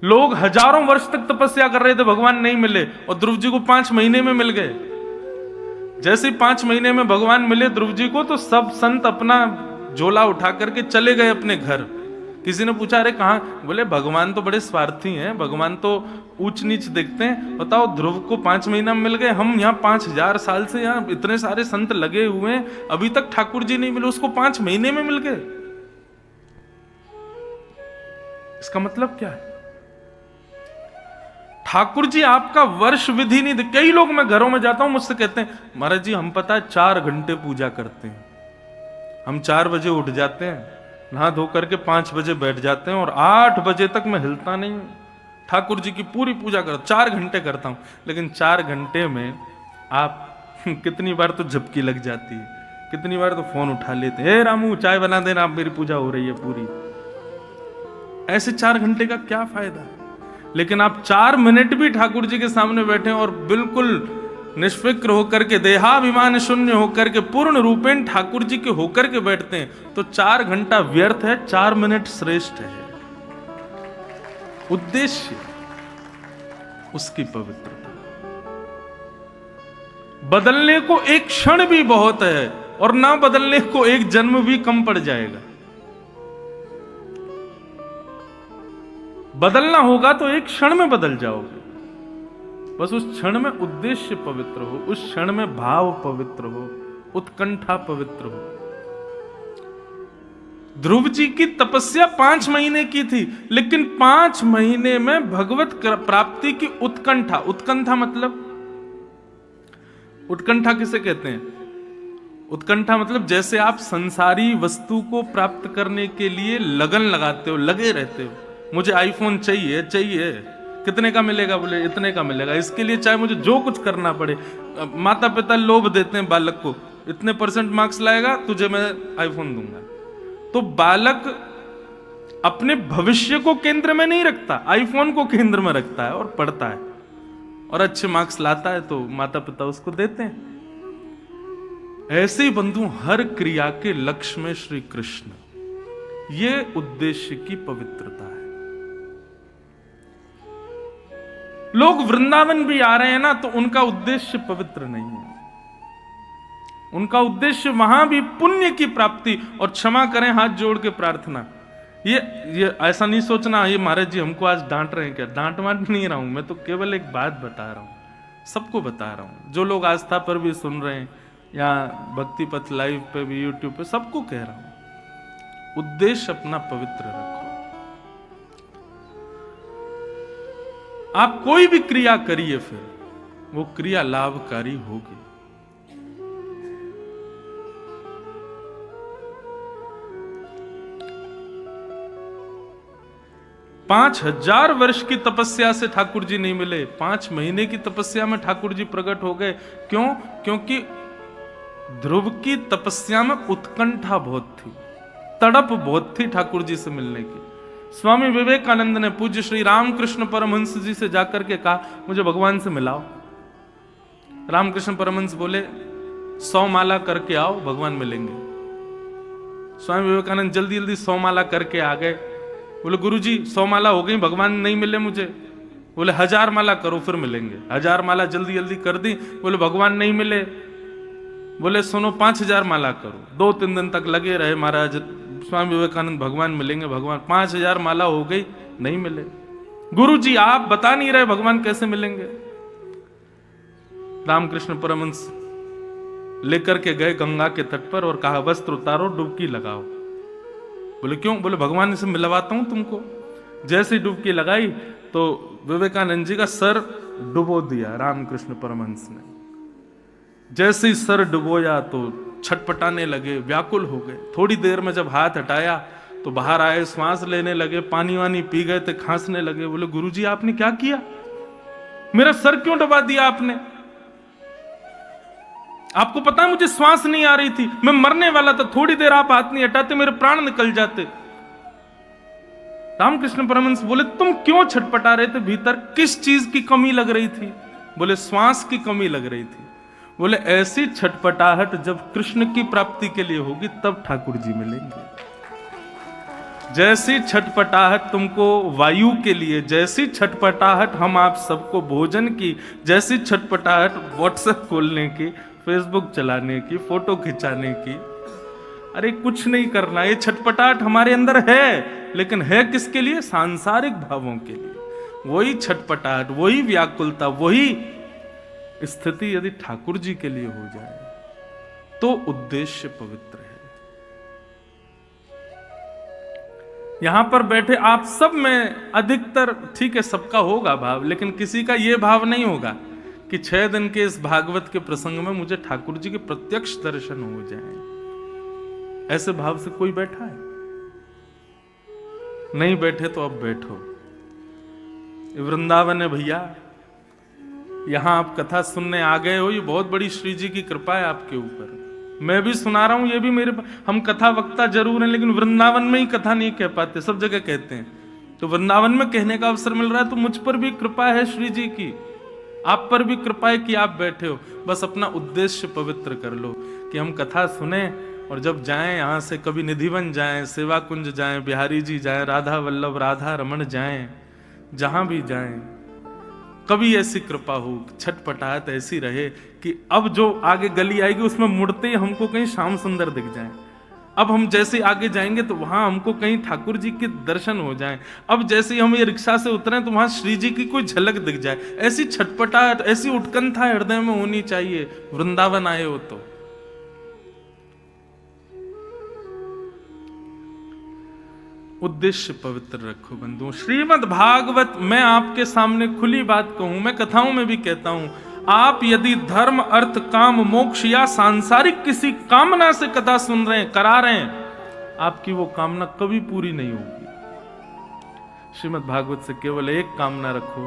लोग हजारों वर्ष तक तपस्या कर रहे थे, भगवान नहीं मिले, और ध्रुव जी को 5 महीने में मिल गए। जैसे 5 महीने में भगवान मिले ध्रुव जी को, तो सब संत अपना झोला उठा करके चले गए अपने घर। किसी ने पूछा अरे कहां? बोले भगवान तो बड़े स्वार्थी हैं, भगवान तो ऊंच नीच देखते हैं। बताओ ध्रुव को 5 महीना में मिल गए, हम यहाँ 5000 साल से यहाँ इतने सारे संत लगे हुए हैं, अभी तक ठाकुर जी नहीं मिले, उसको 5 महीने में मिल गए। इसका मतलब क्या है? ठाकुर जी आपका वर्ष विधि नहीं। कई लोग, मैं घरों में जाता हूं, मुझसे कहते हैं महाराज जी हम पता है 4 घंटे पूजा करते हैं, हम 4 बजे उठ जाते हैं, नहा धो करके 5 बजे बैठ जाते हैं और 8 बजे तक मैं हिलता नहीं। ठाकुर जी की पूरी पूजा कर 4 घंटे करता हूं। लेकिन 4 घंटे में आप कितनी बार तो झपकी लग जाती है, कितनी बार तो फोन उठा लेते हैं, रामू चाय बना देना, आप मेरी पूजा हो रही है पूरी। ऐसे 4 घंटे का क्या फायदा? लेकिन आप 4 मिनट भी ठाकुर जी के सामने बैठे और बिल्कुल निष्फिक्र होकर के, देहाभिमान शून्य होकर के, पूर्ण रूपेण ठाकुर जी के होकर के बैठते हैं, तो 4 घंटा व्यर्थ है, 4 मिनट श्रेष्ठ है। उद्देश्य उसकी पवित्रता। बदलने को एक क्षण भी बहुत है, और ना बदलने को एक जन्म भी कम पड़ जाएगा। बदलना होगा तो एक क्षण में बदल जाओगे, बस उस क्षण में उद्देश्य पवित्र हो, उस क्षण में भाव पवित्र हो, उत्कंठा पवित्र हो। ध्रुव जी की तपस्या 5 महीने की थी, लेकिन 5 महीने में भगवत प्राप्ति की उत्कंठा। उत्कंठा मतलब, उत्कंठा किसे कहते हैं? उत्कंठा मतलब जैसे आप संसारी वस्तु को प्राप्त करने के लिए लगन लगाते हो, लगे रहते हो, मुझे आईफोन चाहिए चाहिए, कितने का मिलेगा? बोले इतने का मिलेगा, इसके लिए चाहे मुझे जो कुछ करना पड़े। माता पिता लोभ देते हैं बालक को, इतने % मार्क्स लाएगा तुझे मैं आईफोन दूंगा। तो बालक अपने भविष्य को केंद्र में नहीं रखता, आईफोन को केंद्र में रखता है और पढ़ता है, और अच्छे मार्क्स लाता है तो माता पिता उसको देते हैं। ऐसे ही बंधु हर क्रिया के लक्ष्य में श्री कृष्ण, ये उद्देश्य की पवित्रता है। लोग वृंदावन भी आ रहे हैं ना, तो उनका उद्देश्य पवित्र नहीं है। उनका उद्देश्य वहां भी पुण्य की प्राप्ति, और क्षमा करें हाथ जोड़ के प्रार्थना। ये ऐसा नहीं सोचना ये महाराज जी हमको आज डांट रहे हैं क्या। डांट वांट नहीं रहा हूं मैं, तो केवल एक बात बता रहा हूं, सबको बता रहा हूं, जो लोग आस्था पर भी सुन रहे हैं या भक्ति पथ लाइव पे भी, यूट्यूब पे, सबको कह रहा हूं, उद्देश्य अपना पवित्र रखो। आप कोई भी क्रिया करिए, फिर वो क्रिया लाभकारी होगी। 5000 वर्ष की तपस्या से ठाकुर जी नहीं मिले, 5 महीने की तपस्या में ठाकुर जी प्रकट हो गए। क्यों? क्योंकि ध्रुव की तपस्या में उत्कंठा बहुत थी, तड़प बहुत थी ठाकुर जी से मिलने की। स्वामी विवेकानंद ने पूज्य श्री रामकृष्ण परमहंस जी से जाकर के कहा मुझे भगवान से मिलाओ। रामकृष्ण परमहंस बोले 100 माला करके आओ, भगवान मिलेंगे। स्वामी विवेकानंद जल्दी जल्दी 100 माला करके आ गए। बोले गुरुजी 100 माला हो गई, भगवान नहीं मिले मुझे। बोले 1000 माला करो फिर मिलेंगे। 1000 माला जल्दी जल्दी कर दी, बोले भगवान नहीं मिले। बोले सुनो 5000 माला करो। 2-3 दिन तक लगे रहे महाराज, स्वामी विवेकानंद भगवान मिलेंगे भगवान। 5000 माला हो गई, नहीं मिले। गुरुजी आप बता नहीं रहे भगवान कैसे मिलेंगे। रामकृष्ण परमहंस लेकर के गए गंगा के तट पर और कहा वस्त्र उतारो, डुबकी लगाओ। बोले क्यों? बोले भगवान से मिलवाता हूं तुमको। जैसे डुबकी लगाई तो विवेकानंद जी का सर डुबो दिया रामकृष्ण परमहंस ने। जैसे ही सर डुबोया तो छटपटाने लगे, व्याकुल हो गए। थोड़ी देर में जब हाथ हटाया तो बाहर आए, श्वास लेने लगे, पानी वानी पी गए थे, खांसने लगे। बोले गुरुजी आपने क्या किया? मेरा सर क्यों डुबा दिया आपने? आपको पता है मुझे श्वास नहीं आ रही थी, मैं मरने वाला था। थोड़ी देर आप हाथ नहीं हटाते मेरे प्राण निकल जाते। रामकृष्ण परमहंस बोले तुम क्यों छटपटा रहे थे भीतर? किस चीज की कमी लग रही थी? बोले श्वास की कमी लग रही थी। बोले ऐसी छटपटाहट जब कृष्ण की प्राप्ति के लिए होगी तब ठाकुर जी मिलेंगे। जैसी छटपटाहट तुमको वायु के लिए, जैसी छटपटाहट हम आप सबको भोजन की, जैसी छटपटाहट व्हाट्सएप खोलने की, फेसबुक चलाने की, फोटो खिंचाने की, अरे कुछ नहीं करना, ये छटपटाहट हमारे अंदर है, लेकिन है किसके लिए? सांसारिक भावों के लिए। वही छटपटाहट, वही व्याकुलता, वही स्थिति यदि ठाकुर जी के लिए हो जाए तो उद्देश्य पवित्र है। यहां पर बैठे आप सब में अधिकतर, ठीक है सबका होगा भाव, लेकिन किसी का यह भाव नहीं होगा कि 6 दिन के इस भागवत के प्रसंग में मुझे ठाकुर जी के प्रत्यक्ष दर्शन हो जाएं। ऐसे भाव से कोई बैठा है? नहीं बैठे तो अब बैठो। वृंदावन है भैया, यहां आप कथा सुनने आ गए हो, ये बहुत बड़ी श्री जी की कृपा है आपके ऊपर। मैं भी सुना रहा हूं, ये भी मेरे, हम कथा वक्ता जरूर हैं, लेकिन वृंदावन में ही कथा नहीं कह पाते, सब जगह कहते हैं। तो वृंदावन में कहने का अवसर मिल रहा है, तो मुझ पर भी कृपा है श्री जी की, आप पर भी कृपा है कि आप बैठे हो। बस अपना उद्देश्य पवित्र कर लो कि हम कथा सुने, और जब जाएं यहां से, कभी निधिवन जाएं, सेवा कुंज जाएं, बिहारी जी जाएं, राधा वल्लभ, राधा रमन जाएं, जहां भी जाएं, कभी ऐसी कृपा हो, छटपटाहट ऐसी रहे कि अब जो आगे गली आएगी उसमें मुड़ते ही हमको कहीं श्याम सुंदर दिख जाए। अब हम जैसे आगे जाएंगे तो वहां हमको कहीं ठाकुर जी के दर्शन हो जाएं। अब जैसे ही हम ये रिक्शा से उतरें तो वहां श्री जी की कोई झलक दिख जाए। ऐसी छटपटाहट, ऐसी उत्कंठा हृदय में होनी चाहिए वृंदावन आए हो तो। उद्देश्य पवित्र रखो बंधुओं। श्रीमद् भागवत, मैं आपके सामने खुली बात कहूं, मैं कथाओं में भी कहता हूं, आप यदि धर्म, अर्थ, काम, मोक्ष या सांसारिक किसी कामना से कथा सुन रहे हैं, करा रहे हैं, आपकी वो कामना कभी पूरी नहीं होगी। श्रीमद् भागवत से केवल एक कामना रखो,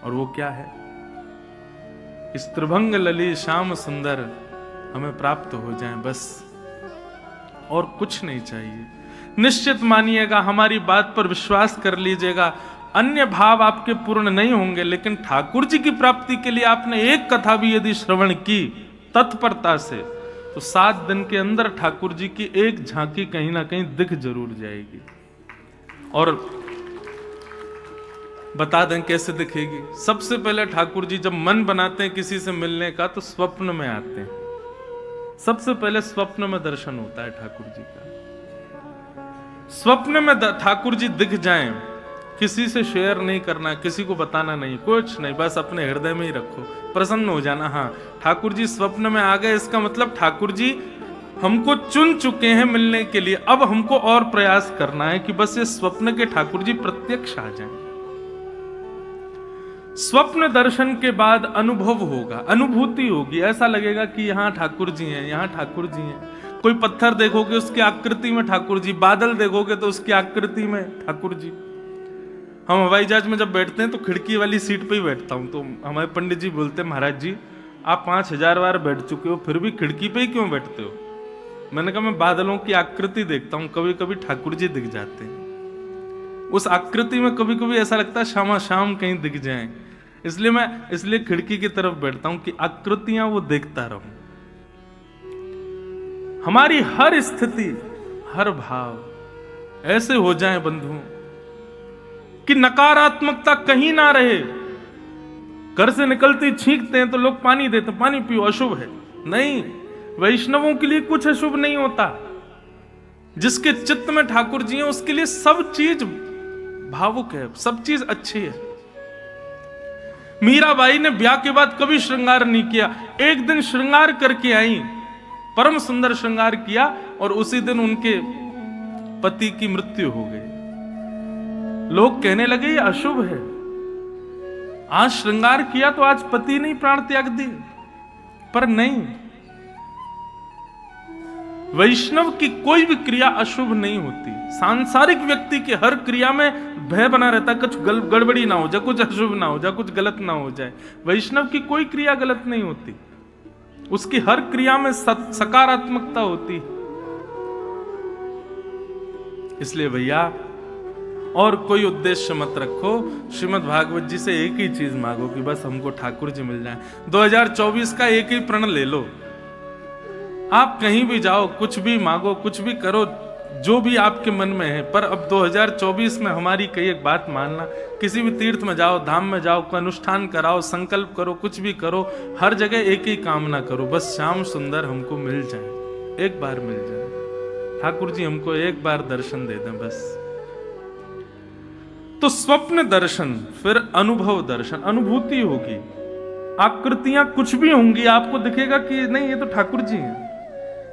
और वो क्या है? इस त्रिभंग ललित श्याम सुंदर हमें प्राप्त हो जाए, बस, और कुछ नहीं चाहिए। निश्चित मानिएगा, हमारी बात पर विश्वास कर लीजिएगा, अन्य भाव आपके पूर्ण नहीं होंगे, लेकिन ठाकुर जी की प्राप्ति के लिए आपने एक कथा भी यदि श्रवण की तत्परता से, तो 7 दिन के अंदर ठाकुर जी की एक झांकी कहीं ना कहीं दिख जरूर जाएगी। और बता दें कैसे दिखेगी। सबसे पहले ठाकुर जी जब मन बनाते हैं किसी से मिलने का, तो स्वप्न में आते हैं। सबसे पहले स्वप्न में दर्शन होता है ठाकुर जी का। स्वप्न में ठाकुर जी दिख जाएं, किसी से शेयर नहीं करना, किसी को बताना नहीं, कुछ नहीं, बस अपने हृदय में ही रखो, प्रसन्न हो जाना। हाँ, ठाकुर जी स्वप्न में आ गए, इसका मतलब ठाकुर जी हमको चुन चुके हैं मिलने के लिए। अब हमको और प्रयास करना है कि बस ये स्वप्न के ठाकुर जी प्रत्यक्ष आ जाएं। स्वप्न दर्शन के बाद अनुभव होगा, अनुभूति होगी, ऐसा लगेगा कि यहां ठाकुर जी हैं, यहां ठाकुर जी हैं। कोई पत्थर देखोगे उसकी आकृति में ठाकुर जी, बादल देखोगे तो उसकी आकृति में ठाकुर जी। हम हवाई जहाज में जब बैठते हैं तो खिड़की वाली सीट पे ही बैठता हूं, तो हमारे पंडित जी बोलते हैं, महाराज जी आप 5000 बार बैठ चुके हो, फिर भी खिड़की पे ही क्यों बैठते हो? मैंने कहा मैं बादलों की आकृति देखता हूं, कभी कभी ठाकुर जी दिख जाते हैं। उस आकृति में कभी कभी ऐसा लगता है शाम शाम कहीं दिख जाएं, इसलिए खिड़की की तरफ बैठता हूं कि आकृतियां वो देखता रहूं। हमारी हर स्थिति, हर भाव ऐसे हो जाए बंधुओं कि नकारात्मकता कहीं ना रहे। घर से निकलते छींकते हैं तो लोग पानी देते, पानी पियो, अशुभ है। नहीं, वैष्णवों के लिए कुछ अशुभ नहीं होता। जिसके चित्त में ठाकुर जी हैं उसके लिए सब चीज भावुक है, सब चीज अच्छी है। मीराबाई ने ब्याह के बाद कभी श्रृंगार नहीं किया, एक दिन श्रृंगार करके आई, परम सुंदर श्रृंगार किया, और उसी दिन उनके पति की मृत्यु हो गई। लोग कहने लगे ये अशुभ है, आज श्रृंगार किया तो आज पति नहीं प्राण त्याग दिए। पर नहीं, वैष्णव की कोई भी क्रिया अशुभ नहीं होती। सांसारिक व्यक्ति की हर क्रिया में भय बना रहता, कुछ गड़बड़ी ना हो जाए, कुछ अशुभ ना हो जाए, कुछ गलत ना हो जाए। वैष्णव की कोई क्रिया गलत नहीं होती, उसकी हर क्रिया में सकारात्मकता होती। इसलिए भैया और कोई उद्देश्य मत रखो, श्रीमद् भागवत जी से एक ही चीज मांगो कि बस हमको ठाकुर जी मिल जाए। 2024 का एक ही प्रण ले लो, आप कहीं भी जाओ, कुछ भी मांगो, कुछ भी करो, जो भी आपके मन में है। पर अब 2024 में हमारी कई एक बात मानना, किसी भी तीर्थ में जाओ, धाम में जाओ, कोई अनुष्ठान कराओ, संकल्प करो, कुछ भी करो, हर जगह एक ही कामना करो, बस श्याम सुंदर हमको मिल जाए, एक बार मिल जाए, ठाकुर जी हमको एक बार दर्शन दे दें बस। तो स्वप्न दर्शन, फिर अनुभव दर्शन, अनुभूति होगी, आकृतियां कुछ भी होंगी, आपको दिखेगा कि नहीं ये तो ठाकुर जी हैं,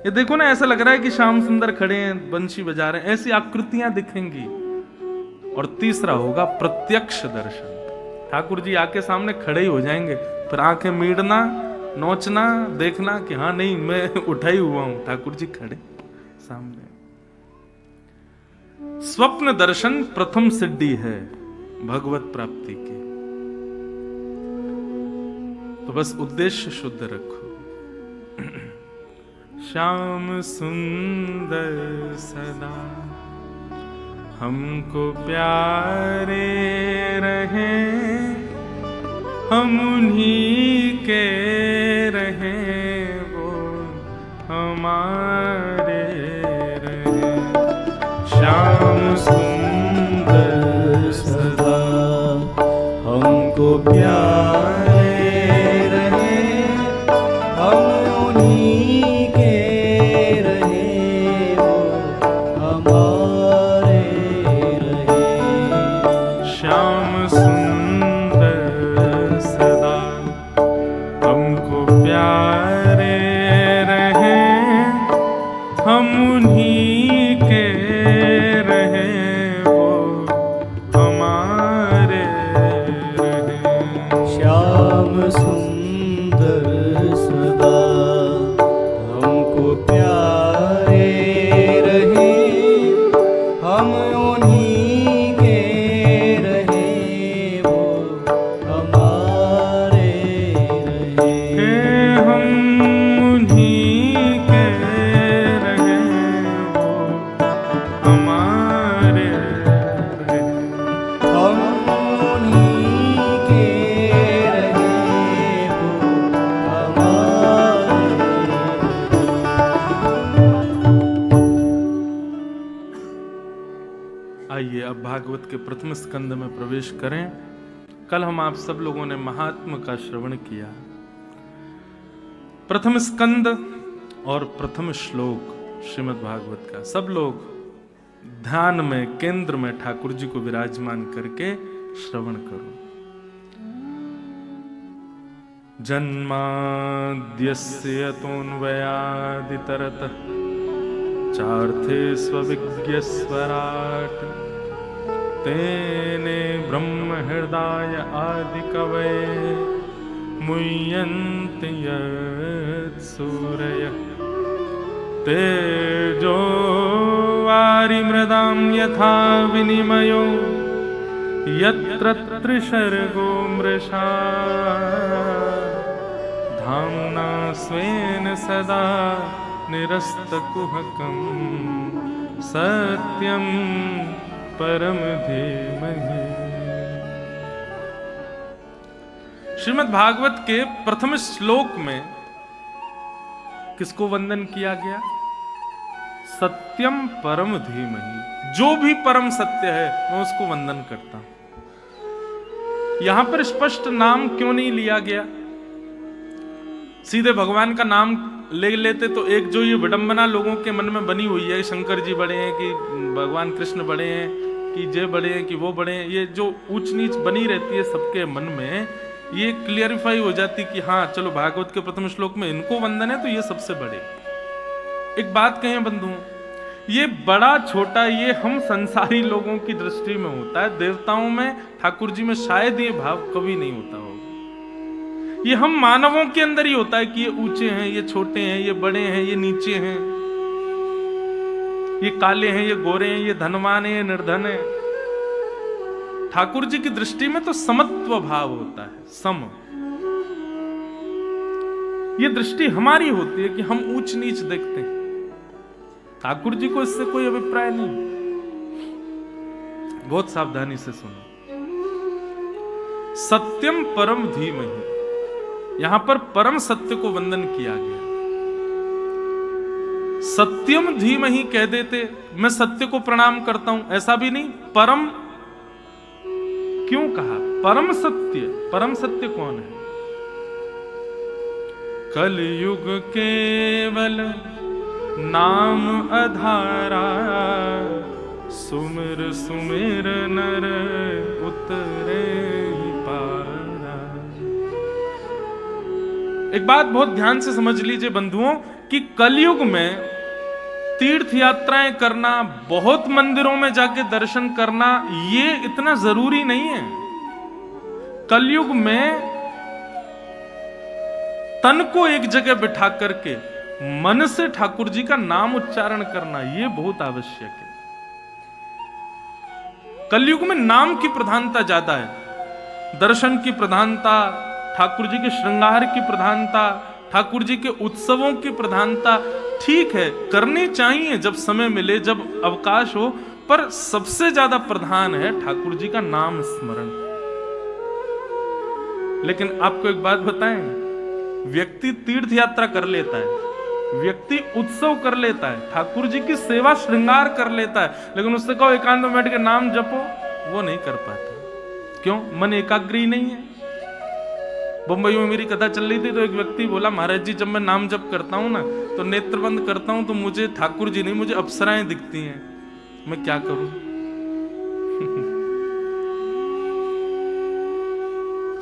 ये देखो ना ऐसा लग रहा है कि श्याम सुंदर खड़े हैं, बंशी बजा रहे हैं, ऐसी आकृतियां दिखेंगी। और तीसरा होगा प्रत्यक्ष दर्शन, ठाकुर जी आके सामने खड़े ही हो जाएंगे, फिर आंखें मीड़ना, नोचना, देखना कि हाँ नहीं मैं उठा ही हुआ हूं, ठाकुर जी खड़े सामने। स्वप्न दर्शन प्रथम सिद्धि है भगवत प्राप्ति की। तो बस उद्देश्य शुद्ध रखो। श्याम सुंदर सदा हमको प्यारे रहे, हम उन्हीं के रहे, वो हमारे रहे। श्याम सुंदर सदा हमको प्यारे रहे, हम उन्हीं के रहे, वो हमारे रहे। श्याम सुंदर सदा हमको प्यारे रहे, हम उन्हीं के रहे, वो हमारे रहे। श्याम सुंदर सदा हमको प्यारे रहे, हम उन्हीं के रहे, वो हमारे रहे। हम उन्हीं के रहे, वो हमारे रहे। हम उन्हीं के रहे, वो हमारे रहे। आइए अब भागवत के प्रथम स्कंद में प्रवेश करें। कल हम आप सब लोगों ने महात्म का श्रवण किया। प्रथम स्कंद और प्रथम श्लोक श्रीमद् भागवत का सब लोग ध्यान में, केंद्र में ठाकुर जी को विराजमान करके श्रवण करो। जन्माद्यस्य यतोऽन्वयादितरतः चार्थे स्वविज्ञस्वराट्, तेने ब्रह्म हृदय आदिकवये मुह्यन्ति यत्सूरयः। तेजो वारिमृदां यथा विनिमयो यत्र त्रिसर्गो मृषा, धाम्ना स्वेन सदा निरस्तकुहकं सत्यं परम धीमहि। श्रीमद् भागवत के प्रथम श्लोक में किसको वंदन किया गया? सत्यम परम धीमहि, जो भी परम सत्य है मैं उसको वंदन करता हूं। यहां पर स्पष्ट नाम क्यों नहीं लिया गया? सीधे भगवान का नाम ले लेते तो एक जो ये विडंबना लोगों के मन में बनी हुई है, शंकर जी बड़े हैं कि भगवान कृष्ण बड़े हैं कि जे बड़े हैं कि वो बड़े हैं, ये जो ऊंच नीच बनी रहती है सबके मन में, ये क्लियरिफाई हो जाती कि हाँ चलो भागवत के प्रथम श्लोक में इनको वंदन है तो ये सबसे बड़े। एक बात कहें बंधुओं, ये बड़ा छोटा ये हम संसारी लोगों की दृष्टि में होता है, देवताओं में, ठाकुर जी में शायद ये भाव कभी नहीं होता होगा। ये हम मानवों के अंदर ही होता है कि ये ऊंचे हैं, ये छोटे हैं, ये बड़े हैं, ये नीचे हैं, ये काले हैं, ये गोरे हैं, ये धनवान है, ये निर्धन है। ठाकुर जी की दृष्टि में तो समत्व भाव होता है, सम। ये दृष्टि हमारी होती है कि हम ऊंच नीच देखते हैं। ठाकुर जी को इससे कोई अभिप्राय नहीं। बहुत सावधानी से सुनो। सत्यम परम धीमहि, यहां पर परम सत्य को वंदन किया गया। सत्यम धीमहि कह देते, मैं सत्य को प्रणाम करता हूं, ऐसा भी नहीं। परम क्यों कहा? परम सत्य कौन है? कलयुग केवल नाम आधारा, सुमिर सुमिर नर उतरे पारा। एक बात बहुत ध्यान से समझ लीजिए बंधुओं कि कलयुग में तीर्थ यात्राएं करना, बहुत मंदिरों में जाके दर्शन करना, ये इतना जरूरी नहीं है। कलयुग में तन को एक जगह बिठा करके मन से ठाकुर जी का नाम उच्चारण करना, यह बहुत आवश्यक है। कलयुग में नाम की प्रधानता ज्यादा है, दर्शन की प्रधानता, ठाकुर जी के श्रृंगार की प्रधानता, ठाकुर जी के उत्सवों की प्रधानता ठीक है, करनी चाहिए जब समय मिले, जब अवकाश हो, पर सबसे ज्यादा प्रधान है ठाकुर जी का नाम स्मरण। लेकिन आपको एक बात बताएं, व्यक्ति तीर्थ यात्रा कर लेता है, व्यक्ति उत्सव कर लेता है, ठाकुर जी की सेवा श्रृंगार कर लेता है, लेकिन उससे कहो एकांत में बैठ के नाम जपो, वो नहीं कर पाता। क्यों? मन एकाग्री नहीं है। बंबई में मेरी कथा चल रही थी तो एक व्यक्ति बोला, महाराज जी जब मैं नाम जप करता हूं ना तो नेत्र बंद करता हूं तो मुझे ठाकुर जी नहीं, मुझे अप्सराएं दिखती हैं, मैं क्या करूं?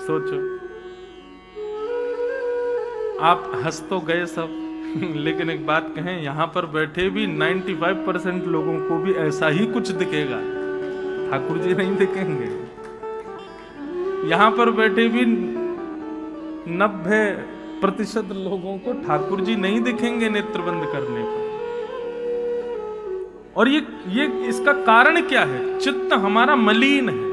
सोचो, आप हंस तो गए सब, लेकिन एक बात कहें, यहां पर बैठे भी 95% लोगों को भी ऐसा ही कुछ दिखेगा, ठाकुर जी नहीं दिखेंगे। यहां पर बैठे भी 90% लोगों को ठाकुर जी नहीं दिखेंगे नेत्र बंद करने पर। और ये इसका कारण क्या है? चित्त हमारा मलिन है।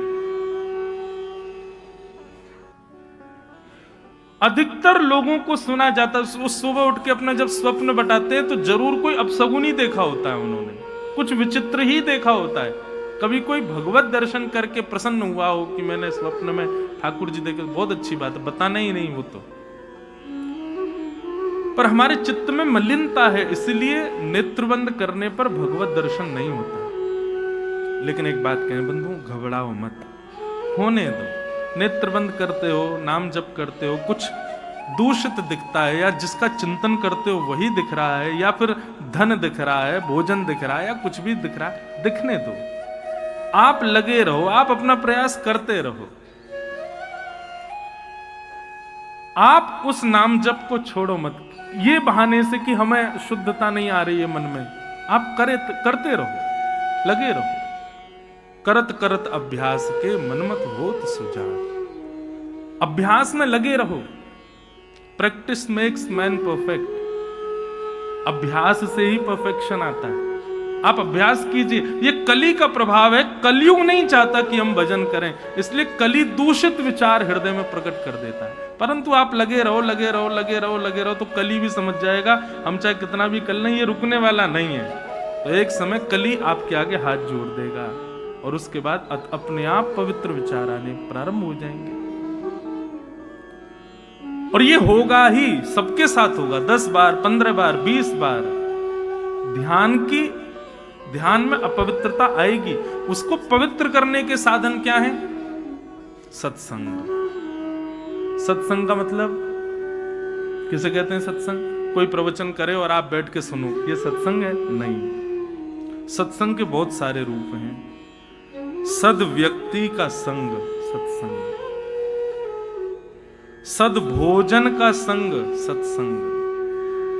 अधिकतर लोगों को सुना जाता है, वो सुबह उठ के अपना जब स्वप्न बताते हैं तो जरूर कोई अपशगुन ही देखा होता है, उन्होंने कुछ विचित्र ही देखा होता है। कभी कोई भगवत दर्शन करके प्रसन्न हुआ हो कि मैंने स्वप्न में ठाकुर जी देखे, बहुत अच्छी बात है, बताना ही नहीं वो तो। पर हमारे चित्त में मलिनता है, इसलिए नेत्रबंद करने पर भगवत दर्शन नहीं होता। लेकिन एक बात कहें बंधु, घबराओ मत, होने दो। नेत्र बंद करते हो, नाम जप करते हो, कुछ दूषित दिखता है या जिसका चिंतन करते हो वही दिख रहा है, या फिर धन दिख रहा है, भोजन दिख रहा है, या कुछ भी दिख रहा है, दिखने दो। आप लगे रहो, आप अपना प्रयास करते रहो। आप उस नाम जप को छोड़ो मत, ये बहाने से कि हमें शुद्धता नहीं आ रही है मन में। आप करते रहो, लगे रहो। करत करत अभ्यास के मनमत होत सुजान। अभ्यास में लगे रहो। Practice makes man perfect. अभ्यास से ही परफेक्शन आता है। आप अभ्यास कीजिए। ये कली का प्रभाव है। कलयुग नहीं चाहता कि हम भजन करें, इसलिए कली दूषित विचार हृदय में प्रकट कर देता है। परंतु आप लगे रहो, लगे रहो, लगे रहो, लगे रहो, तो कली भी समझ जाएगा हम चाहे कितना भी कर लें, ये रुकने वाला नहीं है। तो एक समय कली आपके आगे हाथ जोड़ देगा और उसके बाद अपने आप पवित्र विचार आने प्रारंभ हो जाएंगे। और ये होगा ही, सबके साथ होगा। 10 बार, 15 बार, 20 बार ध्यान में अपवित्रता आएगी। उसको पवित्र करने के साधन क्या है? सत्संग। सत्संग का मतलब किसे कहते हैं? सत्संग कोई प्रवचन करे और आप बैठ के सुनो, ये सत्संग है? नहीं। सत्संग के बहुत सारे रूप हैं। सद व्यक्ति का संग सत्संग, सद भोजन का संग सत्संग।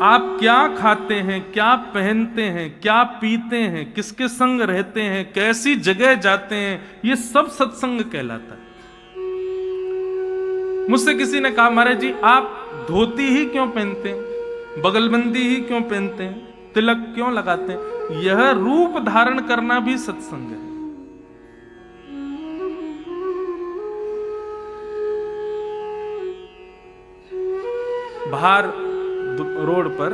आप क्या खाते हैं, क्या पहनते हैं, क्या पीते हैं, किसके संग रहते हैं, कैसी जगह जाते हैं, ये सब सत्संग कहलाता है। मुझसे किसी ने कहा, महाराज जी आप धोती ही क्यों पहनते हैं, बगलबंदी ही क्यों पहनते हैं, तिलक क्यों लगाते हैं? यह रूप धारण करना भी सत्संग है। बाहर रोड पर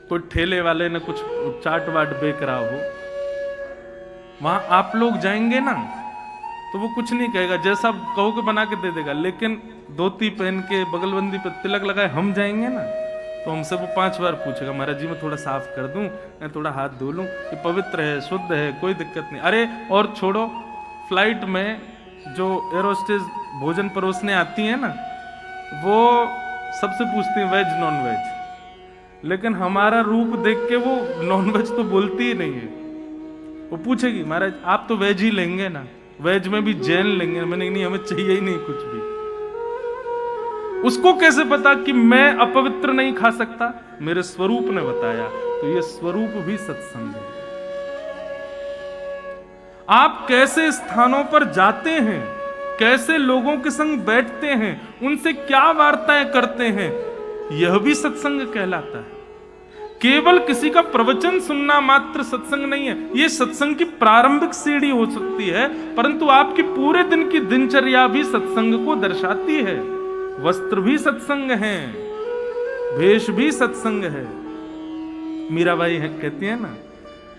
कोई ठेले वाले ने कुछ चाट वाट बेच रहा हो, वहां आप लोग जाएंगे ना तो वो कुछ नहीं कहेगा, जैसा कहोगे बना के दे देगा। लेकिन धोती पहन के बगलबंदी पर तिलक लगाए हम जाएंगे ना तो हमसे वो 5 बार पूछेगा, महाराज जी मैं थोड़ा साफ कर दूं, मैं थोड़ा हाथ धो लूं, ये पवित्र है, शुद्ध है, कोई दिक्कत नहीं। अरे और छोड़ो, फ्लाइट में जो एरोस्टेज भोजन परोसने आती है ना, वो सबसे पूछती है वेज नॉन वेज, लेकिन हमारा रूप देख के वो नॉन वेज तो बोलती ही नहीं है। वो पूछेगी, महाराज आप तो वेज ही लेंगे ना, वेज में भी जैन लेंगे। मैंने नहीं, हमें चाहिए ही नहीं कुछ भी। उसको कैसे पता कि मैं अपवित्र नहीं खा सकता? मेरे स्वरूप ने बताया। तो ये स्वरूप भी सत्संग है। आप कैसे स्थानों पर जाते हैं, कैसे लोगों के संग बैठते हैं, उनसे क्या वार्ताएं करते हैं, यह भी सत्संग कहलाता है। केवल किसी का प्रवचन सुनना मात्र सत्संग नहीं है। यह सत्संग की प्रारंभिक सीढ़ी हो सकती है, परंतु आपकी पूरे दिन की दिनचर्या भी सत्संग को दर्शाती है। वस्त्र भी सत्संग है, वेश भी सत्संग है। मीराबाई कहती है ना,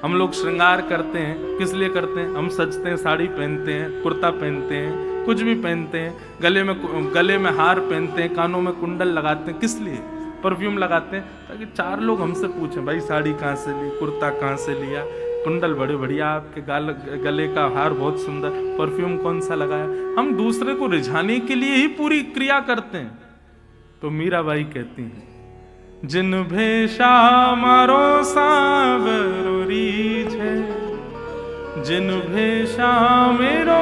हम लोग श्रृंगार करते हैं, किस लिए करते हैं? हम सजते हैं, साड़ी पहनते हैं, कुर्ता पहनते हैं, कुछ भी पहनते हैं, गले में हार पहनते हैं, कानों में कुंडल लगाते हैं, किस लिए? परफ्यूम लगाते हैं ताकि 4 लोग हमसे पूछें, भाई साड़ी कहाँ से ली, कुर्ता कहाँ से लिया, कुंडल बड़े बढ़िया, आपके गले का हार बहुत सुंदर, परफ्यूम कौन सा लगाया। हम दूसरे को रिझाने के लिए ही पूरी क्रिया करते हैं। तो मीराबाई कहती हैं, जिन भेषा मारो सावरो रीझे, जिन भेषा मेरो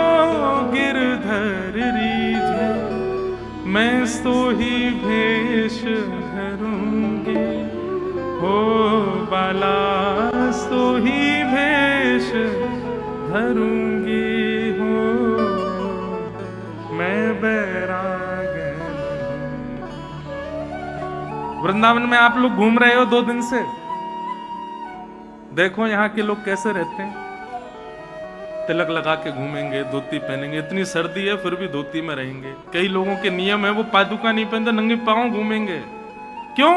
गिरधर रीझे, मैं सो ही भेष धरूंगी, हो बाला सो ही भेष धरूंगी, हो मैं बैराग। वृंदावन में आप लोग घूम रहे हो 2 दिन से, देखो यहाँ के लोग कैसे रहते हैं। तिलक लगा के घूमेंगे, धोती पहनेंगे, इतनी सर्दी है फिर भी धोती में रहेंगे। कई लोगों के नियम है वो पादुका नहीं पहनते, नंगे पांव घूमेंगे। क्यों?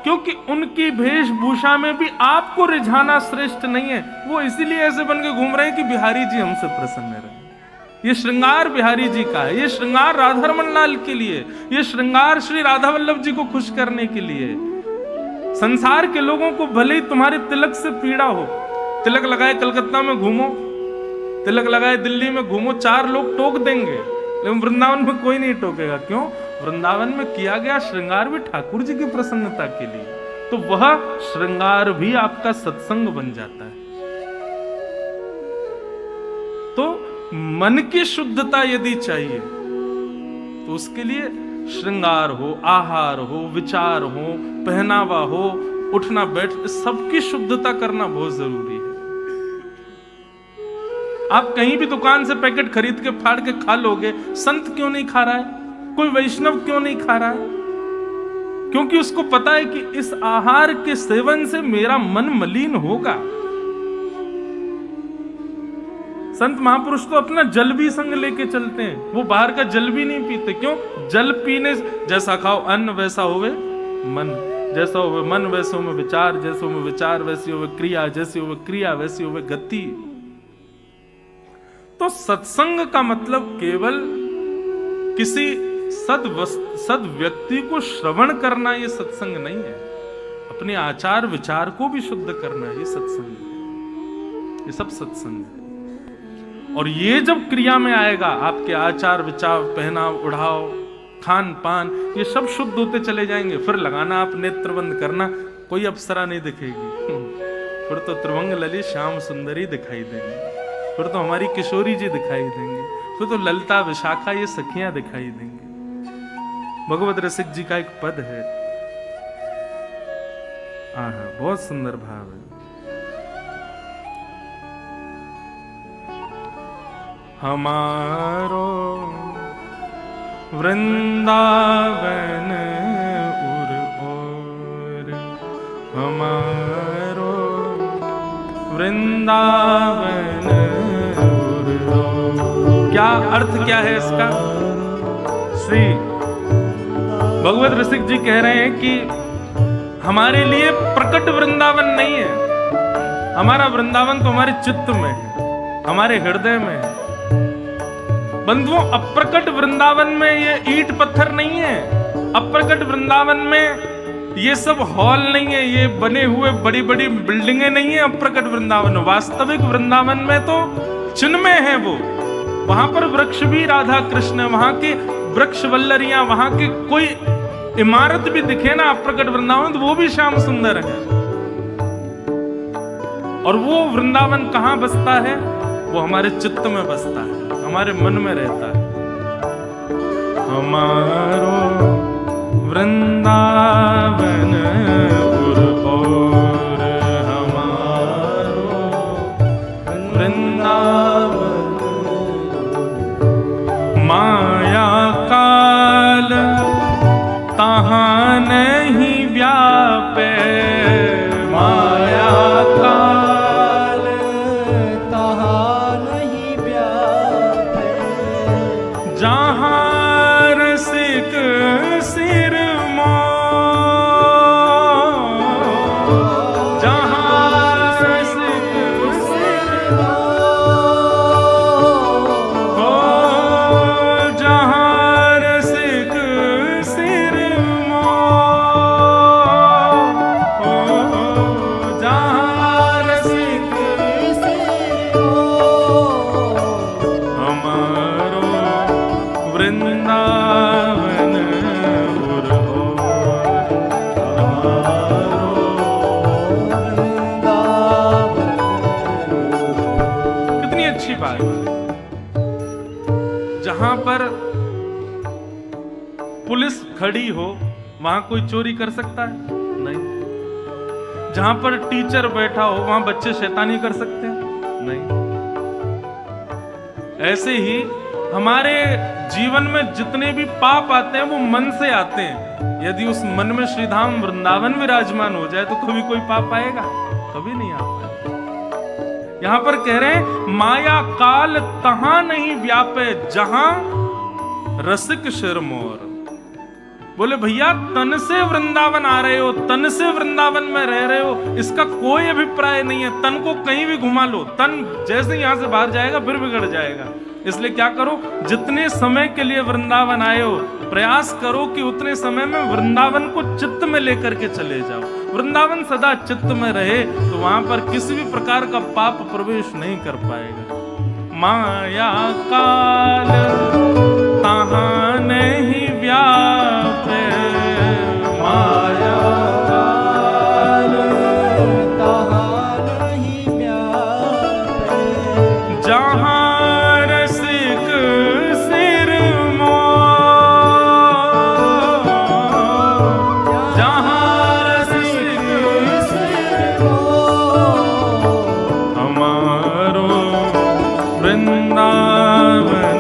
क्योंकि उनकी वेशभूषा में भी आपको रिझाना श्रेष्ठ नहीं है। वो इसीलिए ऐसे बन के घूम रहे हैं कि बिहारी जी हमसे प्रसन्न रहे। ये श्रृंगार बिहारी जी का है, ये श्रृंगार राधारमण लाल के लिए, ये श्रृंगार श्री राधा वल्लभ जी को खुश करने के लिए। संसार के लोगों को भले ही तुम्हारे तिलक से पीड़ा हो, तिलक लगाए कलकत्ता में घूमो, तिलक लगाए दिल्ली में घूमो, 4 लोग टोक देंगे, लेकिन वृंदावन में कोई नहीं टोकेगा। क्यों? वृंदावन में किया गया श्रृंगार भी ठाकुर जी की प्रसन्नता के लिए, तो वह श्रृंगार भी आपका सत्संग बन जाता है। तो मन की शुद्धता यदि चाहिए तो उसके लिए श्रृंगार हो, आहार हो, विचार हो, पहनावा हो, उठना बैठ, सबकी शुद्धता करना बहुत जरूरी है। आप कहीं भी दुकान से पैकेट खरीद के फाड़ के खा लोगे, संत क्यों नहीं खा रहा है, कोई वैष्णव क्यों नहीं खा रहा है? क्योंकि उसको पता है कि इस आहार के सेवन से मेरा मन मलिन होगा। संत महापुरुष तो अपना जल भी संग लेके चलते हैं, वो बाहर का जल भी नहीं पीते। क्यों? जल पीने, जैसा खाओ अन्न वैसा होवे मन, जैसा होवे मन वैसे होवे विचार, जैसे होवे विचार वैसी होवे क्रिया, जैसी होवे क्रिया वैसी होवे गति। तो सत्संग का मतलब केवल किसी सद व्यक्ति को श्रवण करना ये सत्संग नहीं है, अपने आचार विचार को भी शुद्ध करना ये सत्संग है। ये सब सत्संग है। और ये जब क्रिया में आएगा, आपके आचार विचार, पहनाव उड़ाव, खान पान, ये सब शुद्ध होते चले जाएंगे। फिर लगाना आप नेत्र बंद करना, कोई अप्सरा नहीं दिखेगी, फिर तो त्रिभंग ललित श्याम सुंदरी दिखाई देंगे, फिर तो हमारी किशोरी जी दिखाई देंगे, फिर तो ललिता विशाखा ये सखियां दिखाई देंगे। भगवत रसिक जी का एक पद है, बहुत सुंदर भाव है। हमारो वृंदावन उर, हमारो वृंदावन उर। क्या अर्थ क्या है इसका? श्री भगवत रसिक जी कह रहे हैं कि हमारे लिए प्रकट वृंदावन नहीं है, हमारा वृंदावन तो हमारे चित्त में है, हमारे हृदय में है। बंधुओं, अप्रकट वृंदावन में ये ईंट पत्थर नहीं है, अप्रकट वृंदावन में ये सब हॉल नहीं है, ये बने हुए बड़ी बड़ी बिल्डिंगें नहीं है अप्रकट वृंदावन। वास्तविक वृंदावन में तो चिन्मय है वो। वहां पर वृक्ष भी राधा कृष्ण, वहां के वृक्ष वल्लरियां, वहां की कोई इमारत भी दिखे ना अप्रकट वृंदावन, तो वो भी श्याम सुंदर है। और वो वृंदावन कहां बसता है? वो हमारे चित्त में बसता है, हमारे मन में रहता है। हमारो वृंदावन और हमारो वृंदावन, माया काल तहाँ नहीं व्यापे, माया काल तहाँ नहीं व्यापे, जहाँ रसिक सिर जहां पर पुलिस खड़ी हो वहां कोई चोरी कर सकता है? नहीं। जहां पर टीचर बैठा हो वहां बच्चे शैतानी कर सकते हैं? नहीं। ऐसे ही हमारे जीवन में जितने भी पाप आते हैं वो मन से आते हैं। यदि उस मन में श्रीधाम वृंदावन विराजमान हो जाए तो कभी कोई पाप आएगा? कभी नहीं आता। यहां पर कह रहे हैं माया काल तहां नहीं व्यापे, जहां रसिक शिरमोर। बोले भैया तन से वृंदावन आ रहे हो, तन से वृंदावन में रह रहे हो, इसका कोई अभिप्राय नहीं है। तन को कहीं भी घुमा लो, तन जैसे यहां से बाहर जाएगा फिर बिगड़ जाएगा। इसलिए क्या करो, जितने समय के लिए वृंदावन आए हो प्रयास करो कि उतने समय में वृंदावन को चित्त में लेकर के चले जाओ। वृंदावन सदा चित्त में रहे तो वहां पर किसी भी प्रकार का पाप प्रवेश नहीं कर पाएगा। माया काल तहां नहीं व्यापे, माया काल तहाँ नहीं व्यापे, जहां रसिक सिर मोर, जहां रसिक सिर मोर, हमारो वृंदावन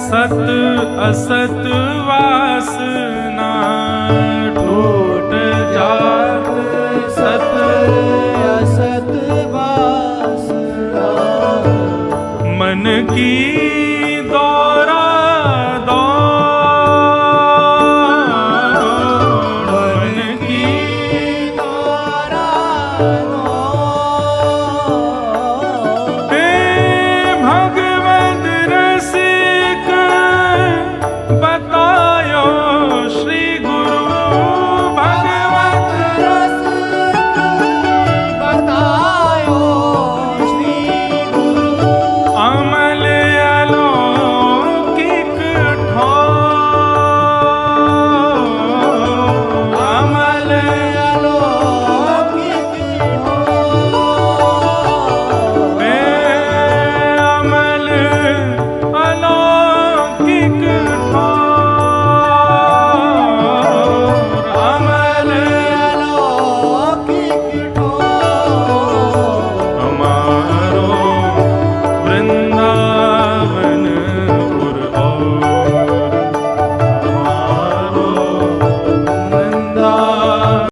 सत असत वासना, टूट जात